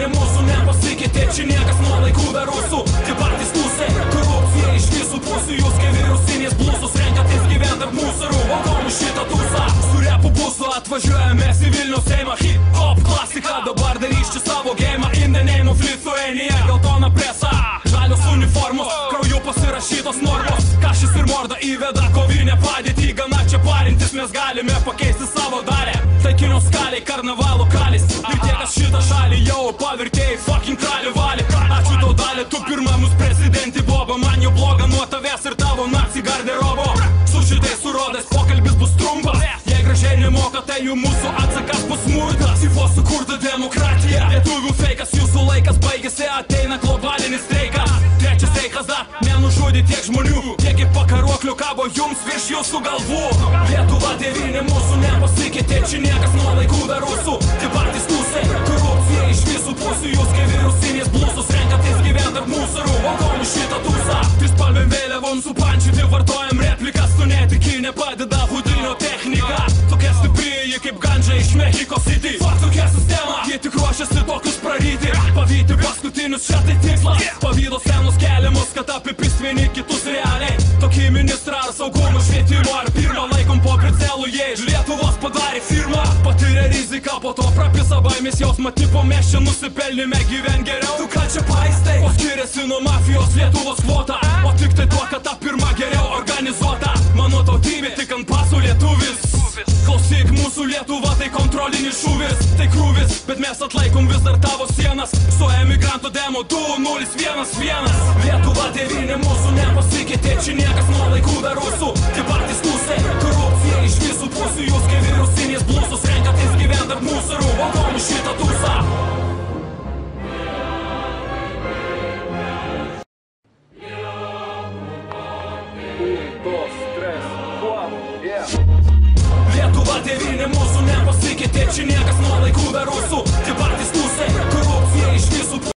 tėvynė mūsų nepasikeitė, čia niekas nuo laikų dar rusų. Tie patys tūsai, korupcija iš visų pusių, jūs kaip virusinės blusus renkatės gyvent tarp mūsų, valdomų šitą tūsą. Su repu busu atvažiuojamės į Vilniaus Seimą, hip-hop klasika, dabar darys čia savo geimą. In the name of Lithuania, geltona presa, žalios uniformos, krauju pasirašytos normos. Kašis ir morda įveda kovinę padėtį, gana čia parintis mes galime pakeisti savo dalę. Taikinio skaliai, karnavalo kalis, ir tie, kas šitą šalį jau pavirtėjai fucking kralių valį. Ačiū tau dalė, tu pirma mūsų prezidentį boba, man jau bloga nuo tavęs ir tavo naci garderobo. Su šitais urodais pokalbis bus trumpas, jei gražiai nemoka, tai jų mūsų atsakas bus smurtas. Sifo sukurta demokratija, lietuvių feikas, jūsų laikas baigėsi, ateina globalinis streikas. Trečias streikas dar nenužudė tiek žmonių, tiek į pakaruoklių kabo jums virš jūsų galvų. Lietuva tėvynė mūsų nepasikeitė, čia niekas nuo laikų dar rusų. Tie patys tūsai, korupcija iš visų pusių, jūs kaip virusinės blusus renkatės gyvent tarp mūsų, valdomų šitą tūsą. Trispalvėm vėliavom supančiuti, vartojam replikas, tu netiki, nepadeda hudinio technika. Tokia stipri, ji kaip gandža iš Mexico City. Fuck tokia sistema, jie tik ruošiasi tokius praryti, pavyti paskutinius šitai tikslas. Pavydo senos keliamus, kad apipist vieni kitus realiai. Tokį ministrą ar saugumo švietimo ar pirmą laikom po pricelu, jie iš Lietuvos padarė firmą. Patyrė riziką, po to prapisa baimės jausmą, tipo mes čia nusipelnime gyven geriau. Tu ką čia paistai, o skiriasi nuo mafijos Lietuvos kvota, o tik tai tuo, kad ta pirma geriau organizuota. Mano tautybė tik ant pasų lietuvis. Klausyk, mūsų Lietuva tai kontrolinis šūvis, tai krūvis, bet mes atlaikom vis dar tavo sienas. Su emigrantų demo 2011. Lietuva tėvynė mūsų nepasikeitė, čia niekas nuo laikų